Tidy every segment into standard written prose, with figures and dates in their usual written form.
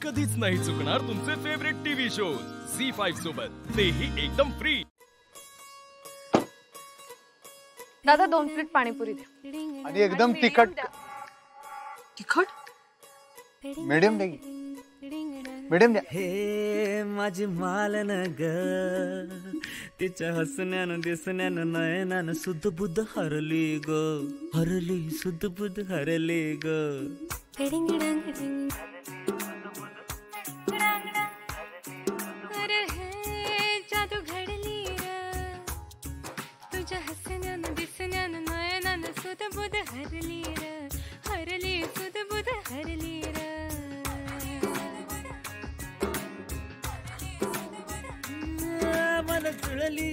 कधीच नाही चुकणार तुमचे फेवरेट टीव्ही शोज झी5 सोबत, तेही एकदम फ्री। दादा 2 प्लेट पाणीपुरी द्या आणि एकदम तिखट तिखट मीडियम द्या मीडियम द्या। हे माझी मालन ग तिच्या हसण्यानं दिसण्यानं नयनानं सुद्ध बुद्ध हरली ग हरली सुद्ध बुद्ध हरली ग। अरे हे जादू घडली र तुझ्या हसण्यानं दिसण्यानं नयनानं सुद्ध बुद्ध हरली र हरली सुद्ध बुद्ध हरली र। मन जुळली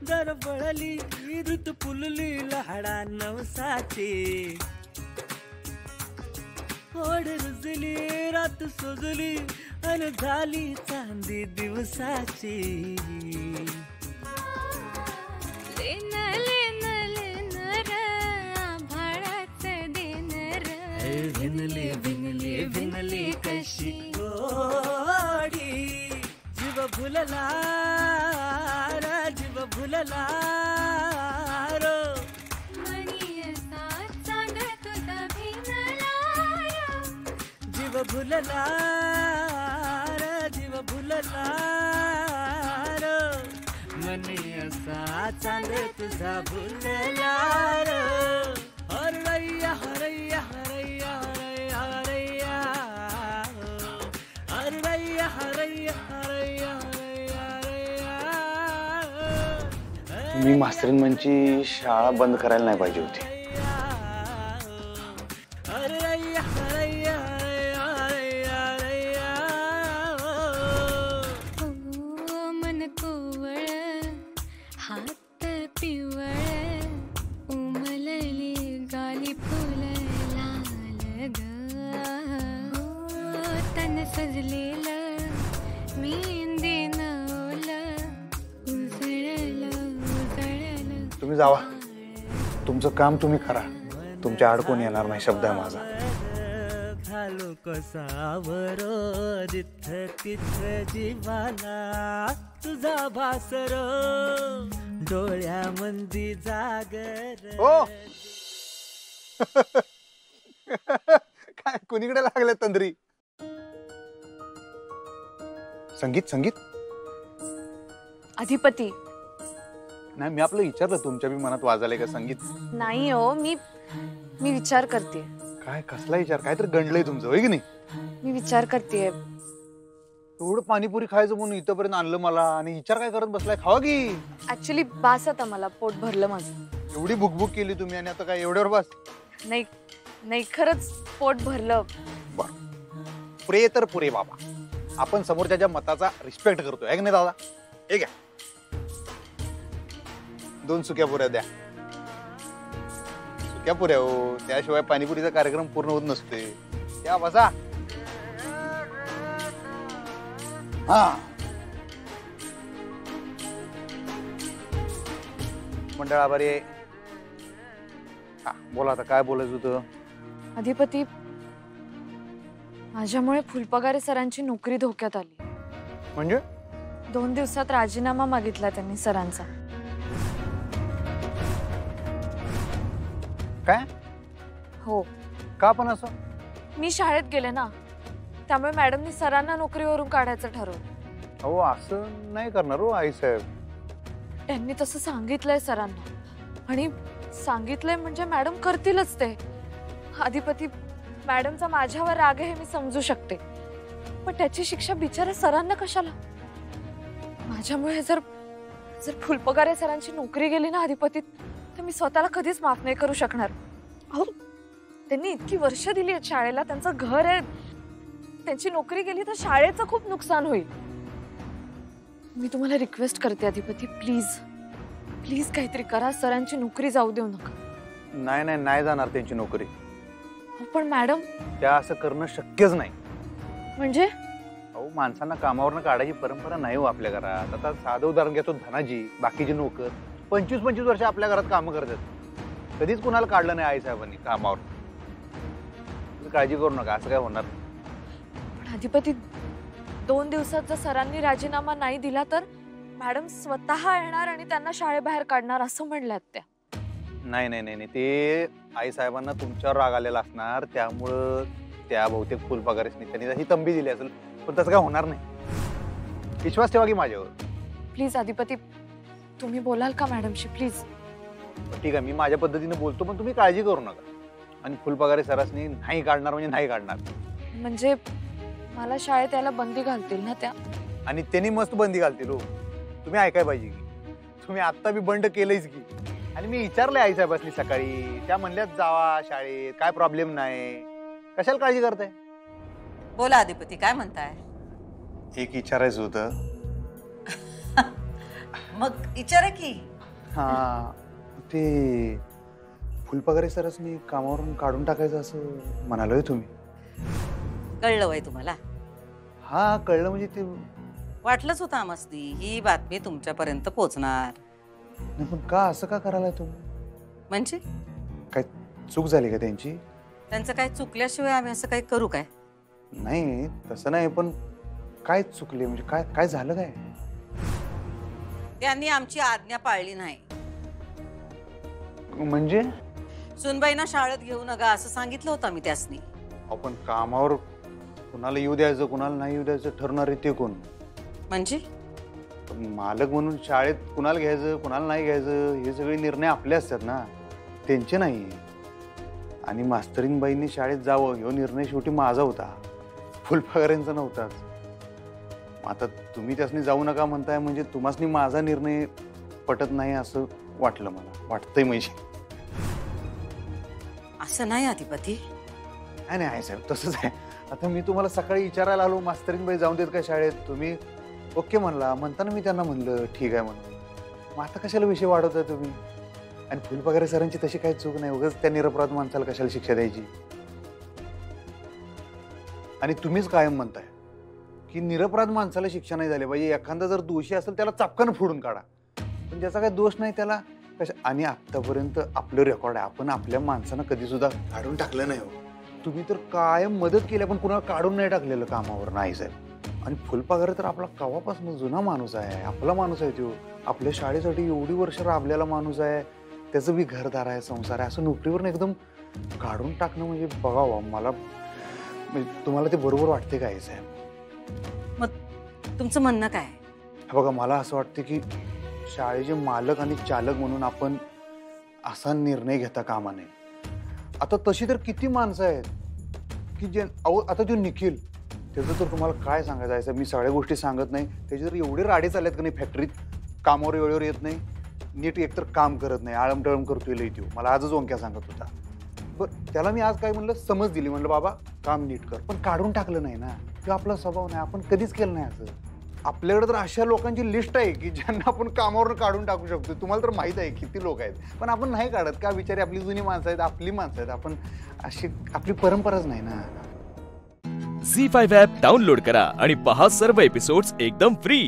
जर बळली ऋतू फुलली लहाडा नवसाची ओढ रुजली रात सुजली अन झाली चांदी दिवसाची। लेन लेन लेन र आभाळाचं दिन र भिनली भिनली भिनली कशी गोडी जीव भुलला रे जीव भुलला रो मनी असा चांद तुझा भिनला जीव भुलला रे जीव भुलला रो मनी असा चांद तुझा भुलला रो हरैया हरैया हरैया हरैया हरैया हरैया हरैया हरैया मी मास्तरींची शाळा बंद करायला नाही पाहिजे होती। मन कोवळ हात पिवळ उमलली गाली फुल लाल ग तन सजलेलं मेहंदीनं तुम्ही जावा, तुमचं काम तुम्ही करा, तुमच्या अडकून येणार नाही शब्द आहे माझा। झालो कसावर जिथ तिथ जीवाला तुझा भासर डोळ्यामंदी जागर हो काय कुणीकडे लागले तंद्री? संगीत संगीत अधिपती नाही, मी आपलं विचारलं तुमच्या बी मनात वाजले का संगीत? नाही हो, मी विचार करते। काय कसला विचार? काहीतरी गंडलंय तुमचं होय की नाही? मी विचार करते एवढं पाणीपुरी खायचं म्हणून इथपर्यंत आणलं मला आणि विचार काय करत बसलाय? खावा की। ऍक्च्युली बास आता मला, पोट भरलं माझं। एवढी भुकभुक केली तुम्ही आणि आता काय एवढ्यावर बस? नाही नाही, खरंच पोट भरलं। पुरे तर पुरे बाबा, आपण समोरच्या मताचा रिस्पेक्ट करतोय आहे की नाही दादा? हे घ्या 2 सुक्या पुऱ्या द्या। सुक्या पुऱ्या हो, त्याशिवाय पाणीपुरीचा कार्यक्रम पूर्ण होत नसते। या बसा। हा मंडळ आभारी आहे। हा बोला, आता काय बोलायचं होतं? अधिपती, माझ्यामुळे फुलपगारे सरांची नोकरी धोक्यात आली। म्हणजे 2 दिवसात राजीनामा मागितला त्यांनी सरांचा। काय? हो। का पण असं? मी शाळेत गेले ना, त्यामुळे मॅडमनी सरांना नोकरीवरून काढायचं ठरवलं। हो असं नाही करणार हो आई साहेब। त्यांनी तसं सांगितलंय सरांना, आणि सांगितलंय म्हणजे मॅडम करतीलच ते। अधिपती, मॅडमचा माझ्यावर राग आहे हे मी समजू शकते, पण त्याची शिक्षा बिचारा सरांना कशाला? माझ्यामुळे जर फुलपगारे सरांची नोकरी गेली ना अधिपती, तर मी स्वतःला कधीच माफ नाही करू शकणार। अहो, त्यांनी इतकी वर्ष दिली आहेत शाळेला, त्यांचं घर आहे, त्यांची नोकरी गेली तर शाळेचं खूप नुकसान होईल। मी तुम्हाला रिक्वेस्ट करते अधिपती, प्लीज प्लीज काहीतरी करा, सरांची नोकरी जाऊ देऊ नका। नाही नाही, नाही जाणार त्यांची नोकरी। पण मॅडम, त्या असं करणं शक्यच नाही। म्हणजे? अहो, माणसांना कामावरनं काढायची परंपरा नाही हो आपल्या घरात। आता साधं उदाहरण घेतो, धनाजी, बाकीचे नोकर 25-25 वर्ष आपल्या घरात काम करतात, कधीच कुणाला काढलं नाही आई साहेबांनी कामावर। काळजी करू नका, असं काय होणार? अधिपती 2 दिवसात जर सरांनी राजीनामा नाही दिला तर मॅडम स्वतः येणार आणि त्यांना शाळेबाहेर काढणार असं म्हणल्यात त्या. नाही नाही नाही नाही, ते आई साहेबांना तुमच्यावर राग आलेला असणार, त्यामुळं त्या बहुतेक फुलपगारीसनी त्यांनी ही तंबी दिली असेल, पण तसं काय होणार नाही. विश्वास ठेवा की माझ्यावर. प्लीज अधिपती तुम्ही बोलाल का मॅडमशी प्लीज. ठीक आहे, मी माझ्या पद्धतीने बोलतो, पण तुम्ही काळजी करू नका. आणि फुलपगारी सरासनी नाही काढणार म्हणजे नाही काढणार. म्हणजे मला शाळेत यायला बंदी घालतील ना त्या? आणि त्यांनी मस्त बंदी घालतील हो. तुम्ही ऐकाय पाहिजे की तुम्ही आत्ता बी बंड केलंयच की. आणि मी विचारलंय आई साहेबांनी सकाळी, त्या म्हणल्यात जावा शाळेत, काय प्रॉब्लेम नाही, कशाला काळजी करताय. बोला अधिपती, काय म्हणताय? एक विचारायचं होतं. मग विचारा की. हा, ते फुलपगारी सरसनी कामावरून काढून टाकायचं असं म्हणालोय तुम्ही. कळलं वय तुम्हाला? हा कळलं, म्हणजे ते वाटलंच होतं आमसनी ही बातमी तुमच्यापर्यंत पोहोचणार. नाही, पण का असं का करायला तुम्ही? म्हणजे काय चूक झाली का त्यांची? त्यांचं काय चुकल्याशिवाय आम्ही असं काही करू काय? नाही तसं नाही, पण काय चुकले म्हणजे काय काय झालं काय? त्यांनी आमची आज्ञा पाळली नाही. म्हणजे सुनबाईंना शाळेत घेऊ नका असं सांगितलं होतं आम्ही त्यासनी. आपण कामावर कुणाला येऊ द्यायचं कुणाला नाही येऊ द्यायचं ठरणार आहे ते कोण? म्हणजे मालक म्हणून शाळेत कुणाला घ्यायचं कुणाला नाही घ्यायचं हे सगळे निर्णय आपले असतात ना, त्यांचे नाही. आणि मास्तरीनबाईंनी शाळेत जावं ह्यो निर्णय शेवटी माझा होता, फुलपगारांचा नव्हताच. आता तुम्ही त्यासनी जाऊ नका म्हणताय म्हणजे तुम्हासनी माझा निर्णय पटत नाही असं वाटलं, मला वाटतंय. म्हणजे असं नाही अधिपती. नाही नाही साहेब, तसंच आहे. आता मी तुम्हाला सकाळी विचारायला आलो मास्तरीनबाई जाऊन देत का शाळेत, तुम्ही ओके म्हणला, म्हणताना मी त्यांना म्हणलं ठीक आहे म्हणून. मग आता कशाला विषय वाढवताय तुम्ही? आणि फुलपगारे सरांची तशी काही चूक नाही, उगाच त्या निरपराध माणसाला कशाला शिक्षा द्यायची? आणि तुम्हीच कायम म्हणताय की निरपराध माणसाला शिक्षा नाही झाली पाहिजे, एखादा जर दोषी असेल त्याला चापकानं फोडून काढा, पण ज्याचा काही दोष नाही त्याला कशा. आणि आतापर्यंत आपलं रेकॉर्ड आहे, आपण आपल्या माणसानं कधी सुद्धा काढून टाकलं नाही हो. तुम्ही तर कायम मदत केली, पण कुणाला काढून नाही टाकलेलं कामावर. नाही साहेब. आणि फुलपगार तर आपला कवापासून जुना माणूस आहे, आपला माणूस आहे तो, आपल्या शाळेसाठी एवढी वर्ष राबलेला माणूस आहे, त्याचं बी घरदार आहे संसार आहे, असं नोकरीवरून एकदम काढून टाकणं म्हणजे बघावं मला, म्हणजे तुम्हाला ते बरोबर वाटते काय साहेब? मग तुमचं म्हणणं काय? बघा मला असं वाटतं की शाळेचे मालक आणि चालक म्हणून आपण असा निर्णय घेता कामा नये. आता तशी तर किती माणसं आहेत की जे आता तो निखिल, त्याचं तर तुम्हाला काय सांगायचं आहे, मी सगळ्या गोष्टी सांगत नाही, त्याचे तर एवढे राडे चाललेत का नाही, फॅक्टरीत कामावर वेळेवर येत नाही, नीट एकतर काम करत नाही, आळमटळम करतोय लई तो. मला आजच ओंक्या सांगत होता. बरं त्याला मी आज काय म्हणलं, समज दिली, म्हणलं बाबा काम नीट कर, पण काढून टाकलं नाही ना. तो आपला स्वभाव नाही, आपण कधीच केलं नाही असं. आपल्याकडे तर अशा लोकांची लिस्ट आहे की ज्यांना आपण कामावर काढून टाकू शकतो. तुम्हाला तर माहित आहे किती लोक आहेत, पण आपण नाही काढत का? बिचारी आपली जुनी माणसं आहेत, आपली माणसं आहेत, आपण अशी आपली परंपराच नाही ना. झी5 ॲप डाउनलोड करा आणि पहा सर्व एपिसोड्स एकदम फ्री.